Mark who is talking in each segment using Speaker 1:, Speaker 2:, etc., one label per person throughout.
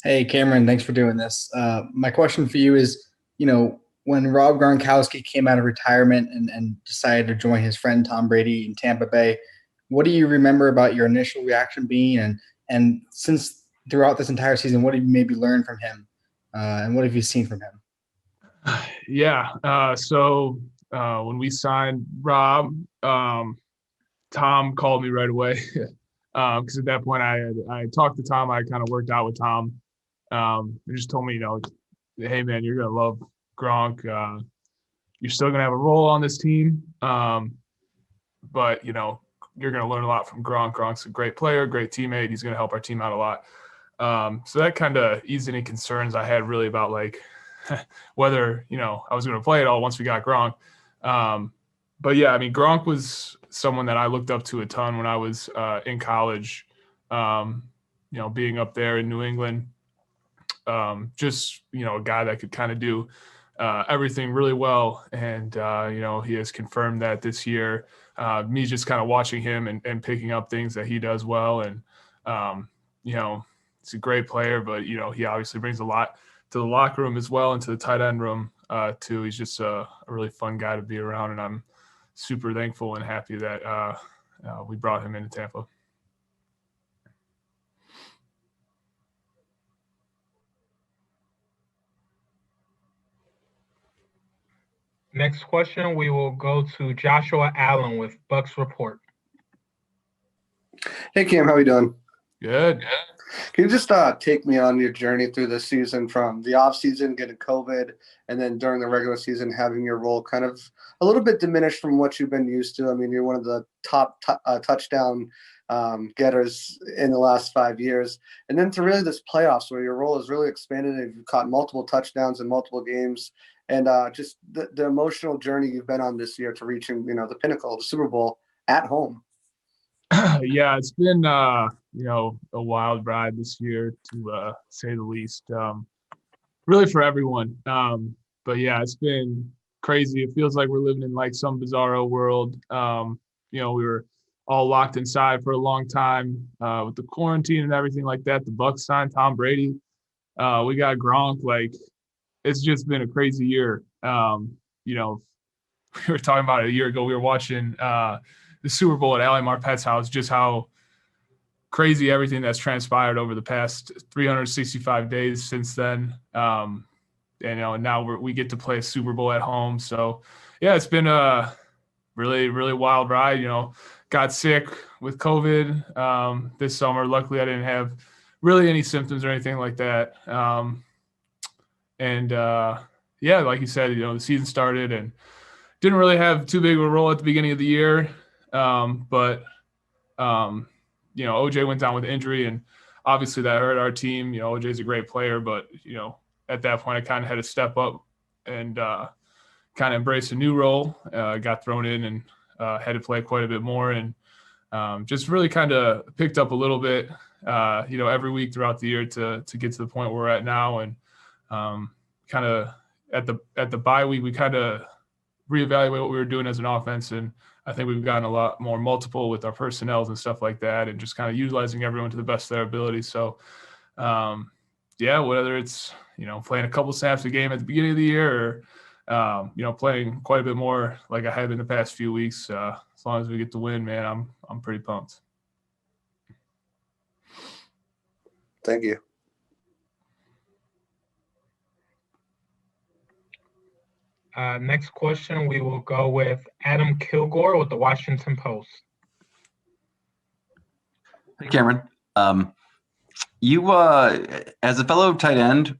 Speaker 1: Hey, Cameron, thanks for doing this. My question for you is, when Rob Gronkowski came out of retirement and decided to join his friend Tom Brady in Tampa Bay, what do you remember about your initial reaction being? And since throughout this entire season, what have you maybe learned from him? And what have you seen from him?
Speaker 2: Yeah. When we signed Rob, Tom called me right away because at that point I talked to Tom. I kind of worked out with Tom. He just told me, hey man, you're gonna love Gronk. You're still gonna have a role on this team, but you're gonna learn a lot from Gronk. Gronk's a great player, great teammate. He's gonna help our team out a lot. So that kind of eased any concerns I had really about like whether I was going to play it all once we got Gronk. But yeah, I mean Gronk was someone that I looked up to a ton when I was in college. Being up there in New England, just a guy that could kind of do everything really well, and he has confirmed that this year. Me just kind of watching him and picking up things that he does well, and um, you know he's a great player, but he obviously brings a lot to the locker room as well and to the tight end room too. He's just a really fun guy to be around, and I'm super thankful and happy that we brought him into Tampa.
Speaker 3: Next question, we will go to Joshua Allen with Bucks Report.
Speaker 4: Hey Cam, how you doing?
Speaker 2: Good.
Speaker 4: Can you just take me on your journey through the season from the off season, getting COVID, and then during the regular season having your role kind of a little bit diminished from what you've been used to? I mean, you're one of the top touchdown getters in the last 5 years, and then to really this playoffs where your role has really expanded and you've caught multiple touchdowns in multiple games, and just the emotional journey you've been on this year to reaching the pinnacle, the Super Bowl at home.
Speaker 2: Yeah, it's been a wild ride this year to say the least. Really for everyone. But yeah, it's been crazy. It feels like we're living in like some bizarro world. We were all locked inside for a long time with the quarantine and everything like that. The Bucks signed Tom Brady. We got Gronk. Like it's just been a crazy year. We were talking about it a year ago. We were watching the Super Bowl at Ali Marpet's house, just how crazy everything that's transpired over the past 365 days since then. And now we get to play a Super Bowl at home. So yeah, it's been a really, really wild ride. Got sick with COVID this summer. Luckily, I didn't have really any symptoms or anything like that. Yeah, like you said, the season started and didn't really have too big of a role at the beginning of the year. But OJ went down with injury, and obviously that hurt our team. OJ's a great player, but at that point I kind of had to step up and kind of embrace a new role. Got thrown in and had to play quite a bit more, and just really kind of picked up a little bit, every week throughout the year to get to the point where we're at now. And kind of at the bye week, we kind of reevaluate what we were doing as an offense, and I think we've gotten a lot more multiple with our personnel and stuff like that, and just kind of utilizing everyone to the best of their ability. So, yeah, whether it's playing a couple snaps a game at the beginning of the year, or playing quite a bit more like I have in the past few weeks, as long as we get to win, man, I'm pretty pumped.
Speaker 4: Thank you.
Speaker 3: Next question, we will go with Adam Kilgore with the Washington Post.
Speaker 5: Hey, Cameron. You, as a fellow tight end,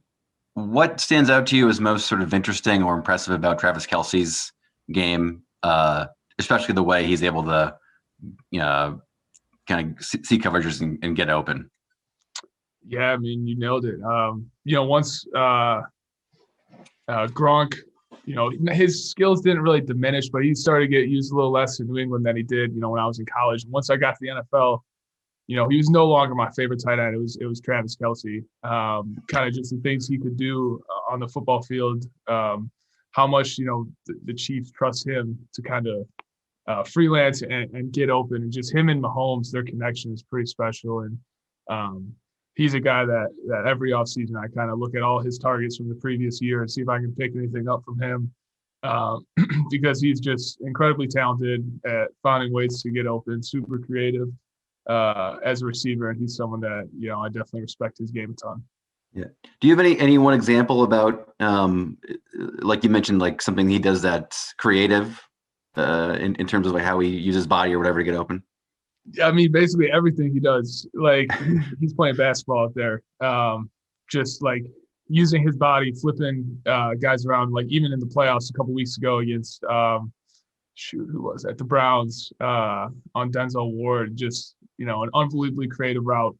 Speaker 5: what stands out to you as most sort of interesting or impressive about Travis Kelce's game, especially the way he's able to, kind of see coverages and get open?
Speaker 2: Yeah, I mean, you nailed it. Once Gronk, his skills didn't really diminish, but he started to get used a little less in New England than he did, when I was in college. And once I got to the NFL, he was no longer my favorite tight end. It was Travis Kelce. Kind of just the things he could do on the football field, how much, the Chiefs trust him to kind of freelance and get open. And just him and Mahomes, their connection is pretty special. And, he's a guy that every offseason I kind of look at all his targets from the previous year and see if I can pick anything up from him, because he's just incredibly talented at finding ways to get open, super creative as a receiver, and he's someone that I definitely respect his game a ton.
Speaker 5: Yeah. Do you have any one example about like you mentioned, like something he does that's creative in terms of like how he uses body or whatever to get open?
Speaker 2: I mean, basically everything he does, like he's playing basketball out there, just like using his body, flipping guys around. Like even in the playoffs a couple weeks ago against who was that? The Browns on Denzel Ward. Just an unbelievably creative route.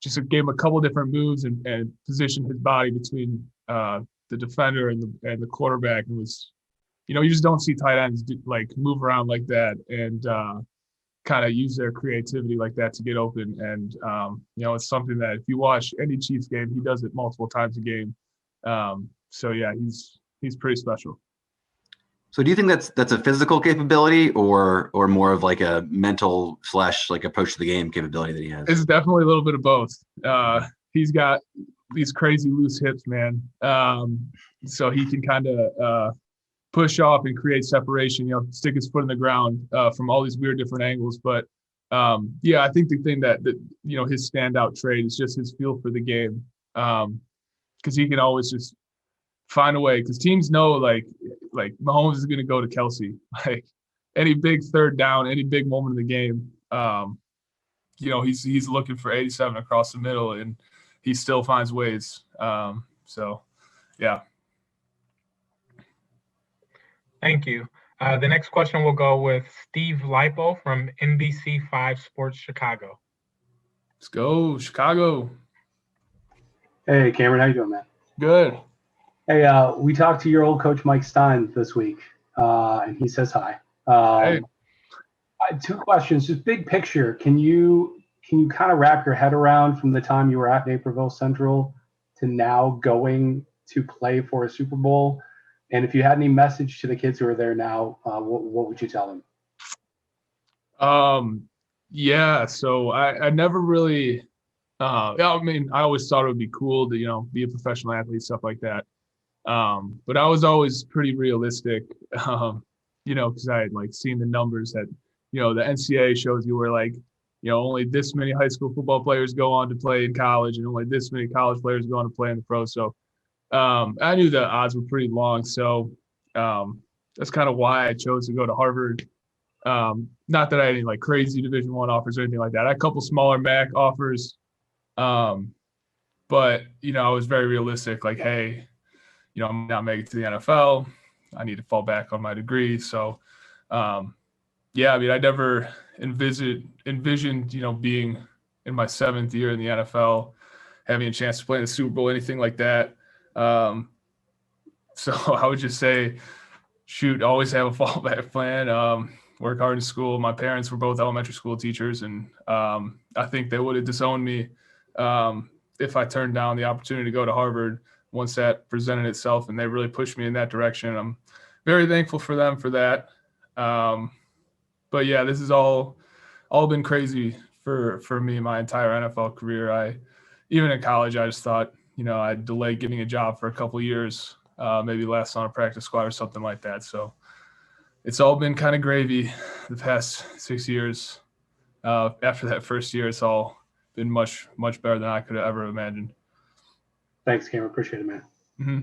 Speaker 2: Just gave him a couple different moves and positioned his body between the defender and the quarterback. And was, you just don't see tight ends like move around like that and kind of use their creativity like that to get open. And it's something that if you watch any Chiefs game, he does it multiple times a game. So yeah, he's pretty special.
Speaker 5: So do you think that's a physical capability or more of like a mental / like approach to the game capability that he has?
Speaker 2: It's definitely a little bit of both. He's got these crazy loose hips, man. So he can kind of push off and create separation, stick his foot in the ground from all these weird different angles. But I think the thing that his standout trait is just his feel for the game, because he can always just find a way, because teams know like Mahomes is going to go to Kelce, like any big third down, any big moment in the game. He's looking for 87 across the middle, and he still finds ways. So, yeah.
Speaker 3: Thank you. The next question will go with Steve Lipo from NBC5 Sports Chicago.
Speaker 2: Let's go, Chicago.
Speaker 6: Hey, Cameron, how you doing, man?
Speaker 2: Good.
Speaker 6: Hey, we talked to your old coach, Mike Stein, this week, and he says hi.
Speaker 2: Hey.
Speaker 6: I have 2 questions. Just big picture, can you kind of wrap your head around from the time you were at Naperville Central to now going to play for a Super Bowl? And if you had any message to the kids who are there now, what would you tell them?
Speaker 2: So I never really I always thought it would be cool to be a professional athlete, stuff like that. But I was always pretty realistic, because I had like seen the numbers that the NCAA shows you where like only this many high school football players go on to play in college, and only this many college players go on to play in the pros. So I knew the odds were pretty long. So that's kind of why I chose to go to Harvard. Not that I had any like crazy Division I offers or anything like that. I had a couple smaller MAC offers, but I was very realistic. Like, hey, I'm not making it to the NFL. I need to fall back on my degree. So, I never envisioned, being in my 7th year in the NFL, having a chance to play in the Super Bowl, anything like that. So I would just say, always have a fallback plan. Work hard in school. My parents were both elementary school teachers, and I think they would have disowned me if I turned down the opportunity to go to Harvard once that presented itself, and they really pushed me in that direction. I'm very thankful for them for that. But yeah, this is all been crazy for me my entire NFL career. Even in college, I just thought, I'd delay getting a job for a couple of years, maybe last on a practice squad or something like that. So it's all been kind of gravy the past 6 years. After that first year, it's all been much, much better than I could have ever imagined.
Speaker 6: Thanks, Cameron. Appreciate it, man.
Speaker 2: Mm-hmm.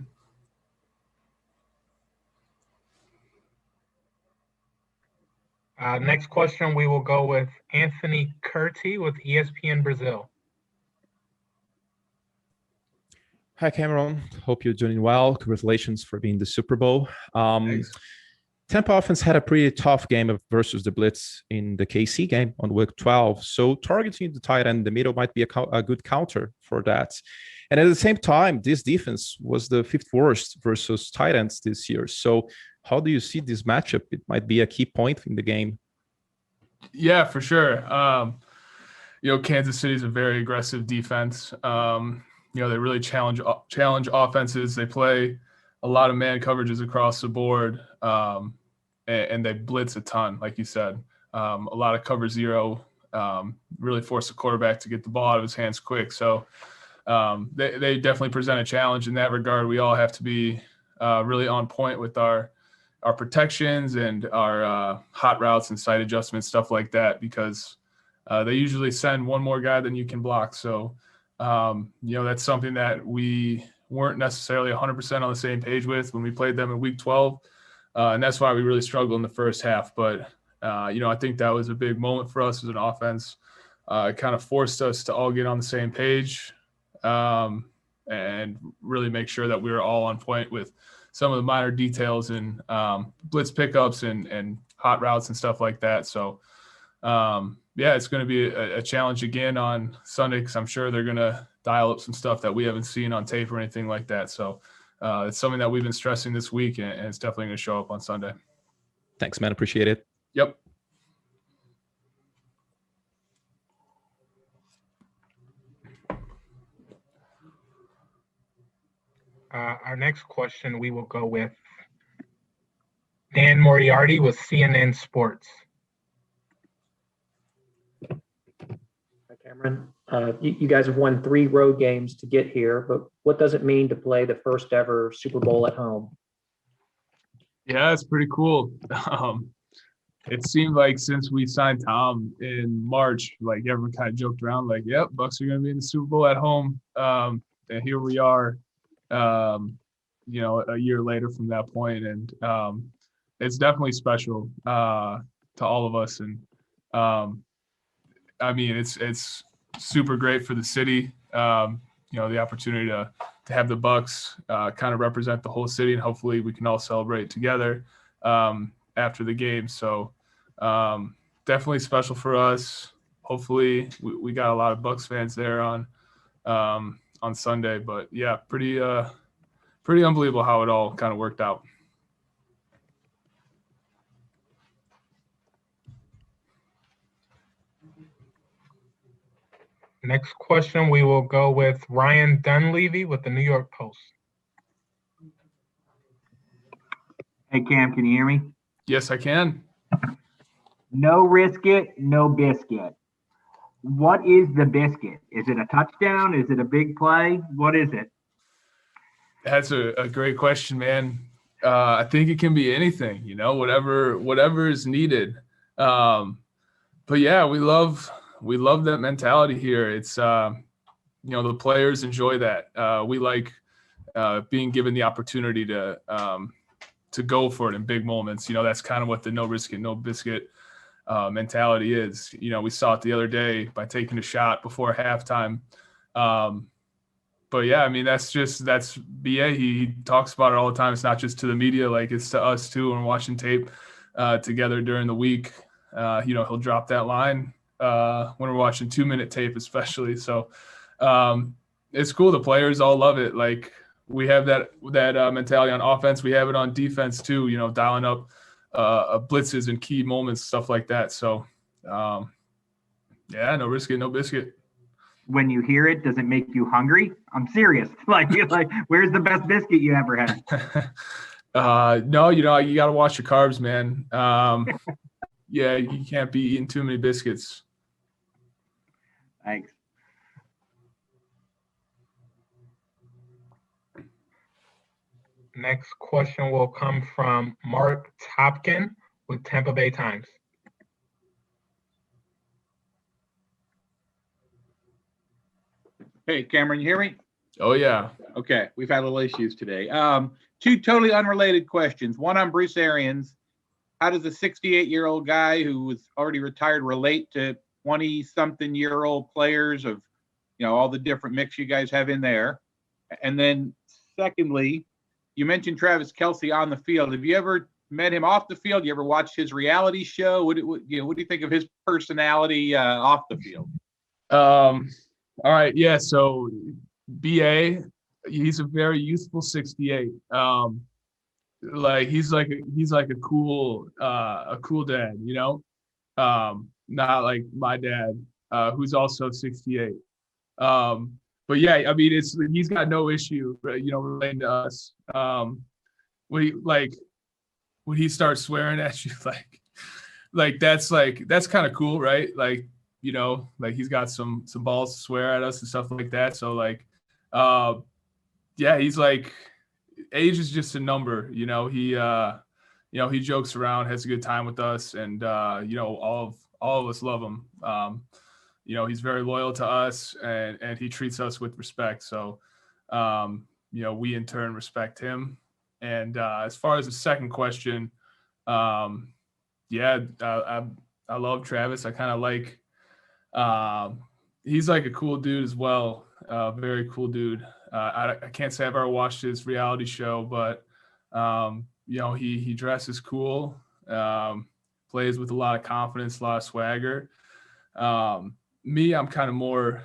Speaker 3: Next question, we will go with Anthony Curti with ESPN Brazil.
Speaker 7: Hi, Cameron. Hope you're doing well. Congratulations for being the Super Bowl.
Speaker 2: Thanks.
Speaker 7: Tampa offense had a pretty tough game versus the Blitz in the KC game on week 12. So targeting the tight end in the middle might be a good counter for that. And at the same time, this defense was the 5th worst versus tight ends this year. So how do you see this matchup? It might be a key point in the game.
Speaker 2: Yeah, for sure. Kansas City is a very aggressive defense. They really challenge offenses. They play a lot of man coverages across the board, and they blitz a ton, like you said. A lot of cover zero really force the quarterback to get the ball out of his hands quick. So they definitely present a challenge in that regard. We all have to be really on point with our protections and our hot routes and sight adjustments, stuff like that, because they usually send one more guy than you can block. So, that's something that we weren't necessarily 100% on the same page with when we played them in week 12. And that's why we really struggled in the first half. But, I think that was a big moment for us as an offense. It kind of forced us to all get on the same page and really make sure that we were all on point with some of the minor details and blitz pickups and hot routes and stuff like that. So, it's going to be a challenge again on Sunday, because I'm sure they're going to dial up some stuff that we haven't seen on tape or anything like that. So it's something that we've been stressing this week, and it's definitely going to show up on Sunday.
Speaker 7: Thanks, man. Appreciate it.
Speaker 2: Yep.
Speaker 3: Our next question, we will go with Dan Moriarty with CNN Sports.
Speaker 8: Hi, Cameron. You guys have won 3 road games to get here, but what does it mean to play the first ever Super Bowl at home?
Speaker 2: Yeah, it's pretty cool. It seemed like since we signed Tom in March, like everyone kind of joked around, like, yep, Bucs are going to be in the Super Bowl at home. And here we are, a year later from that point. And it's definitely special to all of us. And it's super great for the city. The opportunity to have the Bucs kind of represent the whole city, and hopefully we can all celebrate together after the game. So definitely special for us. Hopefully we got a lot of Bucs fans there on Sunday. But yeah, pretty unbelievable how it all kind of worked out.
Speaker 3: Next question, we will go with Ryan Dunleavy with the New York Post.
Speaker 9: Hey, Cam, can you hear me?
Speaker 2: Yes, I can.
Speaker 9: No risk it, no biscuit. What is the biscuit? Is it a touchdown? Is it a big play? What is it?
Speaker 2: That's a great question, man. I think it can be anything, whatever is needed. But yeah, we love that mentality here. It's, the players enjoy that. We like being given the opportunity to go for it in big moments. That's kind of what the no risk it, no biscuit mentality is. We saw it the other day by taking a shot before halftime. But yeah, that's BA. He talks about it all the time. It's not just to the media, like it's to us too. When we're watching tape together during the week, he'll drop that line when we're watching 2-minute tape, especially. So it's cool. The players all love it. Like we have that mentality on offense. We have it on defense too, dialing up blitzes and key moments, stuff like that. So no risk it, no biscuit.
Speaker 9: When you hear it, does it make you hungry? I'm serious. Like, where's the best biscuit you ever had?
Speaker 2: No, you got to watch your carbs, man. Yeah, you can't be eating too many biscuits.
Speaker 9: Thanks.
Speaker 3: Next question will come from Mark Topkin with Tampa Bay Times.
Speaker 10: Hey, Cameron, you hear me?
Speaker 2: Oh, yeah.
Speaker 10: Okay, we've had little issues today. 2 totally unrelated questions. One on Bruce Arians. How does a 68-year-old guy who was already retired relate to 20-something-year-old players of, all the different mix you guys have in there? And then secondly, you mentioned Travis Kelce on the field. Have you ever met him off the field? You ever watched his reality show? What do you think of his personality off the field?
Speaker 2: All right. Yeah. So BA, he's a very youthful 68. Like he's like a cool dad, not like my dad, who's also 68. But yeah, he's got no issue, relating to us. When he starts swearing at you, that's kind of cool, right? Like, you know, like he's got some balls to swear at us and stuff like that. So like, yeah, he's like, age is just a number, you know. He jokes around, has a good time with us, and you know, all of us love him. You know, he's very loyal to us, and he treats us with respect. So, you know, we in turn respect him. And as far as the second question, yeah, I love Travis. I kind of like, he's like a cool dude as well. Very cool dude. I can't say I've ever watched his reality show, but you know, he dresses cool, plays with a lot of confidence, a lot of swagger. Me, I'm kind of more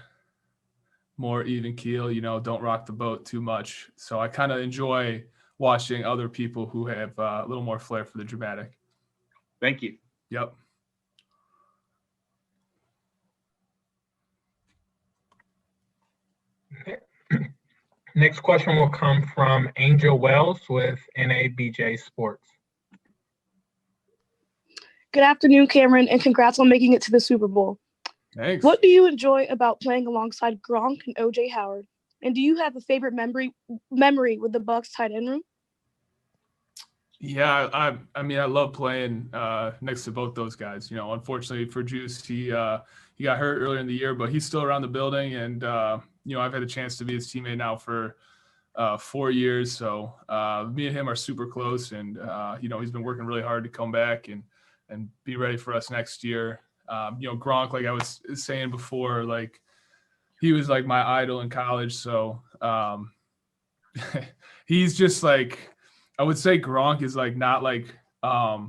Speaker 2: even keel, you know, don't rock the boat too much. So I kind of enjoy watching other people who have a little more flair for the dramatic.
Speaker 10: Thank you.
Speaker 2: Yep.
Speaker 3: Next question will come from Angel Wells with NABJ Sports.
Speaker 11: Good afternoon, Cameron, and congrats on making it to the Super Bowl.
Speaker 2: Thanks.
Speaker 11: What do you enjoy about playing alongside Gronk and OJ Howard? And do you have a favorite memory with the Bucs tight end room?
Speaker 2: Yeah, I mean, I love playing next to both those guys. You know, unfortunately for Juice, he got hurt earlier in the year, but he's still around the building, and you know, I've had a chance to be his teammate now for 4 years. So me and him are super close, and you know, he's been working really hard to come back and be ready for us next year. You know, Gronk, like I was saying before, like he was like my idol in college. So he's just like, I would say Gronk is like not like a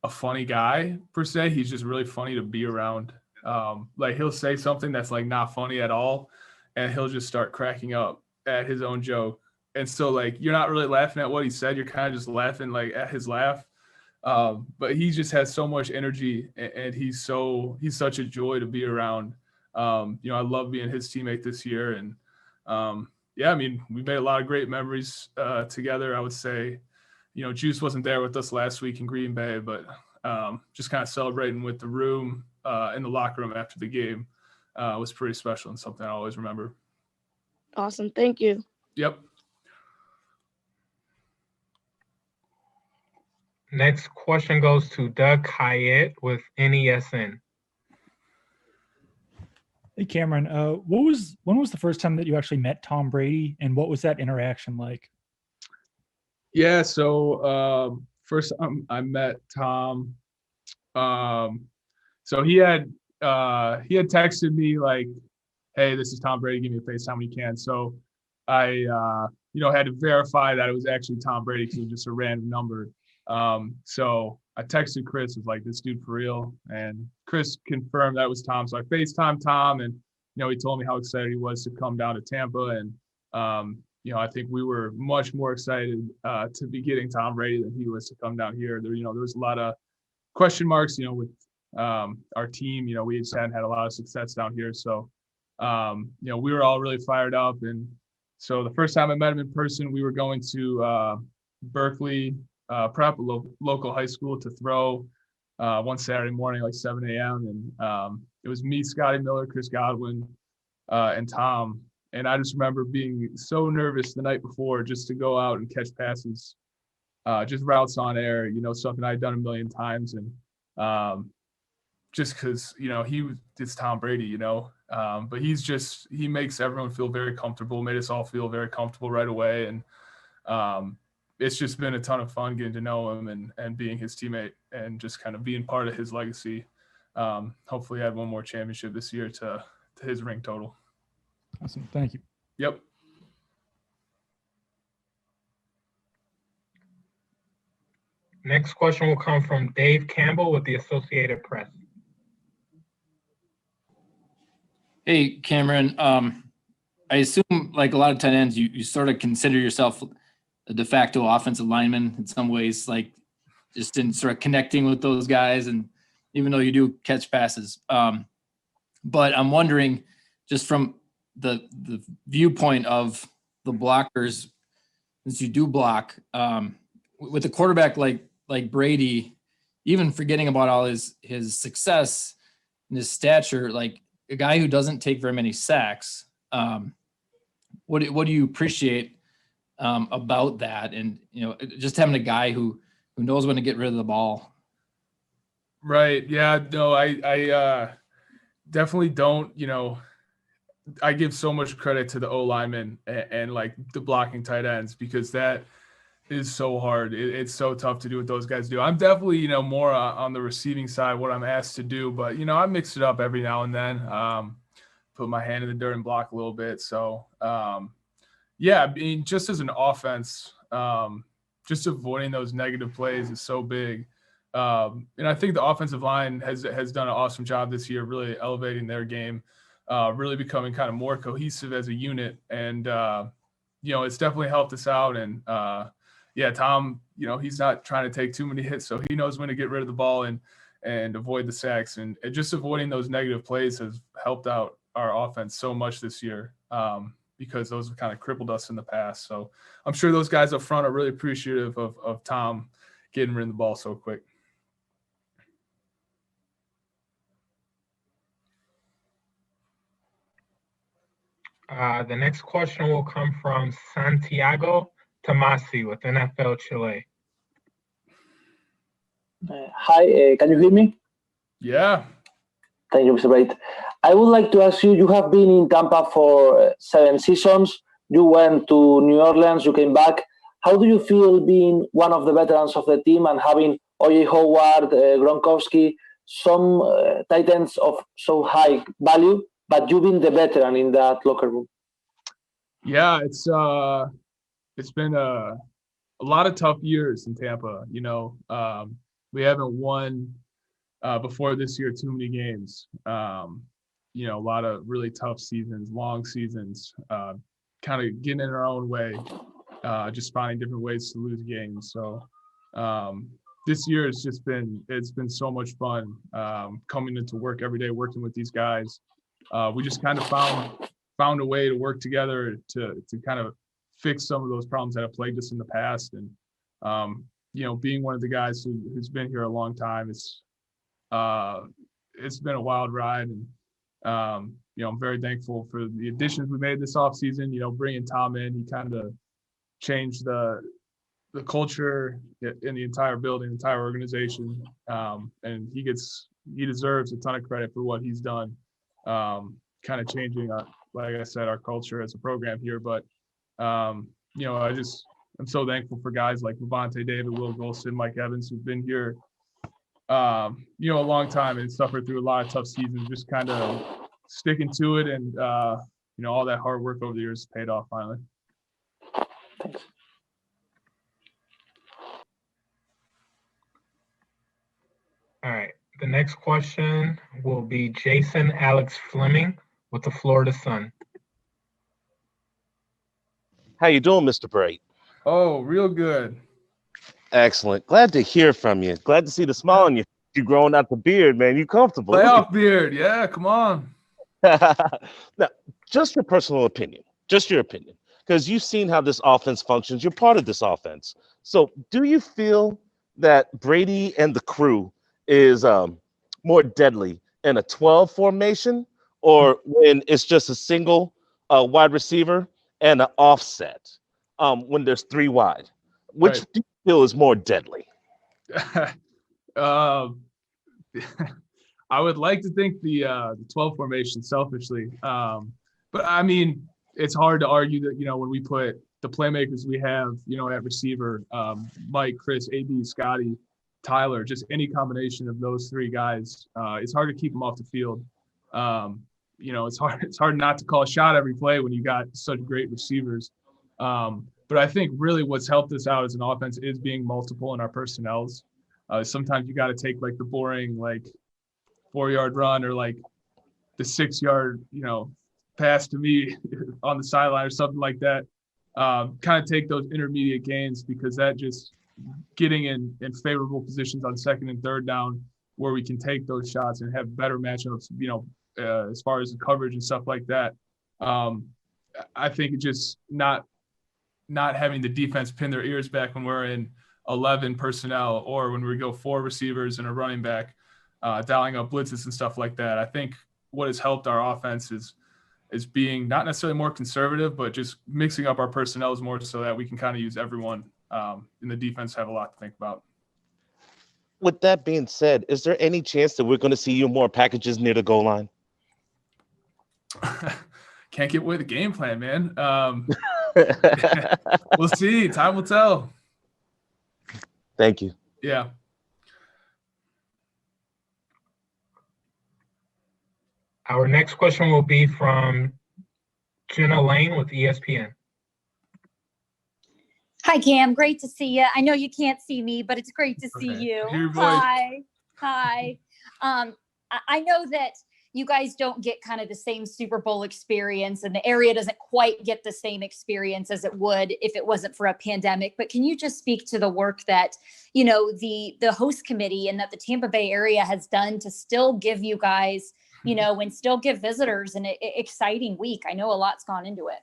Speaker 2: funny guy per se. He's just really funny to be around. Like he'll say something that's like not funny at all, and he'll just start cracking up at his own joke. And so like you're not really laughing at what he said, you're kind of just laughing like at his laugh. But he just has so much energy, and he's such a joy to be around. You know, I love being his teammate this year, and yeah, I mean, we made a lot of great memories together. I would say, you know, Juice wasn't there with us last week in Green Bay, but just kind of celebrating with the room in the locker room after the game was pretty special and something I always remember.
Speaker 11: Awesome. Thank you.
Speaker 2: Yep.
Speaker 3: Next question goes to Doug Hyatt with NESN.
Speaker 12: Hey, Cameron, when was the first time that you actually met Tom Brady, and what was that interaction like?
Speaker 2: Yeah, so first I met Tom. So he had texted me like, "Hey, this is Tom Brady. Give me a FaceTime when you can." So I you know, had to verify that it was actually Tom Brady because it was just a random number. So I texted Chris, was like, "This dude for real?" And Chris confirmed that was Tom. So I FaceTimed Tom, and you know, he told me how excited he was to come down to Tampa. And you know, I think we were much more excited to be getting Tom Brady than he was to come down here. There, you know, there was a lot of question marks, you know, with our team. You know, we just hadn't had a lot of success down here. So you know, we were all really fired up. And so the first time I met him in person, we were going to Berkeley Prep, a local high school, to throw one Saturday morning, like 7 a.m. And it was me, Scotty Miller, Chris Godwin, and Tom. And I just remember being so nervous the night before just to go out and catch passes, just routes on air, you know, something I'd done a million times. And just because, you know, it's Tom Brady, you know, but he makes everyone feel very comfortable, made us all feel very comfortable right away. And it's just been a ton of fun getting to know him and being his teammate and just kind of being part of his legacy. Hopefully add one more championship this year to his ring total.
Speaker 12: Awesome. Thank you.
Speaker 2: Yep.
Speaker 3: Next question will come from Dave Campbell with the Associated Press.
Speaker 13: Hey, Cameron. I assume, like a lot of tight ends, you sort of consider yourself a de facto offensive lineman in some ways, like just in sort of connecting with those guys, and even though you do catch passes. But I'm wondering, just from the viewpoint of the blockers, since you do block, with a quarterback like Brady, even forgetting about all his success, and his stature, like a guy who doesn't take very many sacks. What do you appreciate about that? And, just having a guy who knows when to get rid of the ball.
Speaker 2: Right. Yeah. No, I definitely don't, I give so much credit to the O linemen and like the blocking tight ends, because that is so hard. It's so tough to do what those guys do. I'm definitely, more on the receiving side, what I'm asked to do, but, I mix it up every now and then, put my hand in the dirt and block a little bit. So, yeah, I mean, just as an offense, just avoiding those negative plays is so big. And I think the offensive line has done an awesome job this year, really elevating their game, really becoming kind of more cohesive as a unit. And, it's definitely helped us out. And, Tom, he's not trying to take too many hits, so he knows when to get rid of the ball and avoid the sacks. And just avoiding those negative plays has helped out our offense so much this year, because those have kind of crippled us in the past. So I'm sure those guys up front are really appreciative of Tom getting rid of the ball so quick.
Speaker 3: The next question will come from Santiago Tomasi with NFL Chile.
Speaker 14: Hi, can you hear me?
Speaker 2: Yeah.
Speaker 14: Thank you, Mr. Brate. I would like to ask you, you have been in Tampa for 7 seasons. You went to New Orleans, you came back. How do you feel being one of the veterans of the team and having O.J. Howard, Gronkowski, some tight ends of so high value, but you've been the veteran in that locker room?
Speaker 2: Yeah, it's been a lot of tough years in Tampa. We haven't won before this year too many games. A lot of really tough seasons, long seasons, kind of getting in our own way, just finding different ways to lose games. So this year it's been so much fun, coming into work every day, working with these guys. We just kind of found a way to work together to kind of fix some of those problems that have plagued us in the past. And, being one of the guys who's been here a long time, it's been a wild ride. And, I'm very thankful for the additions we made this offseason. Bringing Tom in, he kind of changed the culture in the entire building, entire organization. And he deserves a ton of credit for what he's done, kind of changing, like I said, our culture as a program here. But, I'm so thankful for guys like Levante David, Will Golston, Mike Evans, who've been here, a long time and suffered through a lot of tough seasons, just kind of sticking to it. And, all that hard work over the years paid off finally.
Speaker 14: Thanks.
Speaker 3: All right. The next question will be Jason Alex Fleming with the Florida Sun.
Speaker 15: How you doing, Mr. Brate?
Speaker 2: Oh, real good.
Speaker 15: Excellent. Glad to hear from you. Glad to see the smile on you. You growing out the beard, man. You comfortable?
Speaker 2: Playoff beard. Yeah, come on.
Speaker 15: Now, just your personal opinion. Just your opinion. Because you've seen how this offense functions. You're part of this offense. So do you feel that Brady and the crew is more deadly in a 12 formation or when it's just a single wide receiver and an offset when there's 3 wide? Which
Speaker 2: Right.
Speaker 15: do you feel is more deadly?
Speaker 2: I would like to think the 12 formation selfishly. But I mean, it's hard to argue that, when we put the playmakers we have, at receiver, Mike, Chris, AB, Scotty, Tyler, just any combination of those 3 guys, it's hard to keep them off the field. It's hard not to call a shot every play when you got such great receivers. But I think really what's helped us out as an offense is being multiple in our personnels. Sometimes you got to take like the boring, 4-yard run or like the 6-yard, pass to me on the sideline or something like that. Kind of take those intermediate gains, because that just getting in favorable positions on 2nd and 3rd down where we can take those shots and have better matchups, as far as the coverage and stuff like that. I think it's just not having the defense pin their ears back when we're in 11 personnel or when we go 4 receivers and a running back. dialing up blitzes and stuff like that. I think what has helped our offense is being not necessarily more conservative, but just mixing up our personnel more so that we can kind of use everyone in the defense have a lot to think about.
Speaker 15: With that being said, is there any chance that we're going to see you more packages near the goal line?
Speaker 2: Can't give away the game plan, man. We'll see. Time will tell.
Speaker 15: Thank you.
Speaker 2: Yeah.
Speaker 3: Our next question will be from Jenna Lane with ESPN.
Speaker 16: Hi, Cam. Great to see you. I know you can't see me, but it's great to see you. Hi. I know that you guys don't get kind of the same Super Bowl experience, and the area doesn't quite get the same experience as it would if it wasn't for a pandemic. But can you just speak to the work that, you know, the host committee and that the Tampa Bay area has done to still give you guys, you know, and still give visitors an exciting week? I know a lot's gone into it.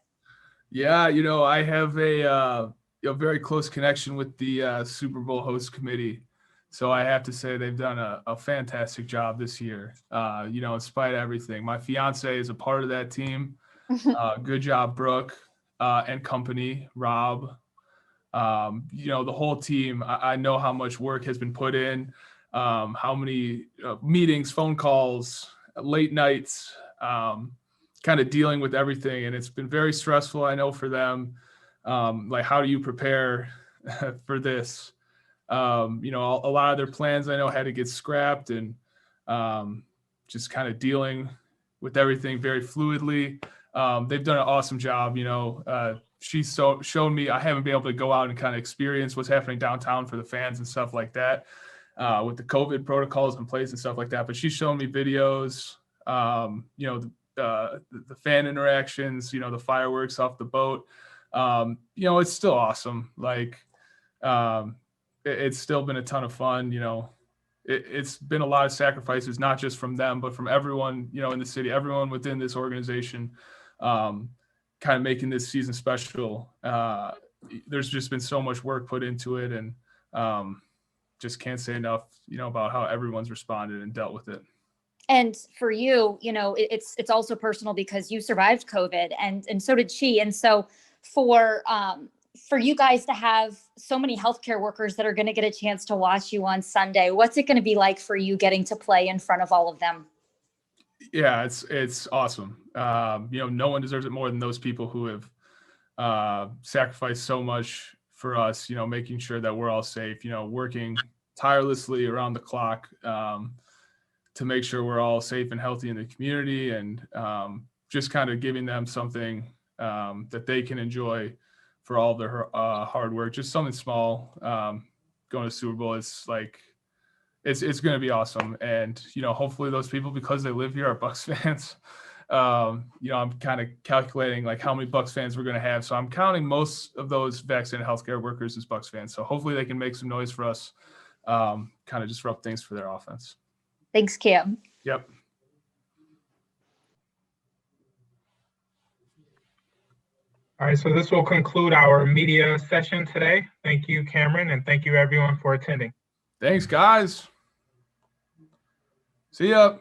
Speaker 2: Yeah, you know, I have a very close connection with the Super Bowl host committee. So I have to say they've done a fantastic job this year, you know, in spite of everything. My fiance is a part of that team. Good job, Brooke and company, Rob. You know, the whole team, I know how much work has been put in, how many meetings, phone calls, late nights, kind of dealing with everything. And it's been very stressful, I know, for them. Like, how do you prepare for this? You know, a lot of their plans I know had to get scrapped, and just kind of dealing with everything very fluidly. They've done an awesome job. You know, she's shown me, I haven't been able to go out and kind of experience what's happening downtown for the fans and stuff like that, with the COVID protocols in place and stuff like that. But she's shown me videos, you know, the fan interactions, you know, the fireworks off the boat. You know, it's still awesome. Like, it's still been a ton of fun. You know, it's been a lot of sacrifices, not just from them, but from everyone, you know, in the city, everyone within this organization, kind of making this season special. There's just been so much work put into it, and just can't say enough, you know, about how everyone's responded and dealt with it.
Speaker 16: And for you, you know, it's also personal because you survived COVID, and so did she. And so for you guys to have so many healthcare workers that are going to get a chance to watch you on Sunday, what's it going to be like for you getting to play in front of all of them?
Speaker 2: Yeah, it's awesome. You know, no one deserves it more than those people who have sacrificed so much for us, you know, making sure that we're all safe, you know, working tirelessly around the clock to make sure we're all safe and healthy in the community, and just kind of giving them something that they can enjoy for all their hard work. Just something small. Going to Super Bowl, it's like, it's going to be awesome. And, you know, hopefully those people, because they live here, are Bucs fans. You know, I'm kind of calculating like how many Bucs fans we're going to have. So I'm counting most of those vaccinated healthcare workers as Bucs fans. So hopefully they can make some noise for us, kind of disrupt things for their offense.
Speaker 16: Thanks, Cam.
Speaker 2: Yep.
Speaker 3: All right, so this will conclude our media session today. Thank you, Cameron, and thank you everyone for attending.
Speaker 2: Thanks, guys. See ya.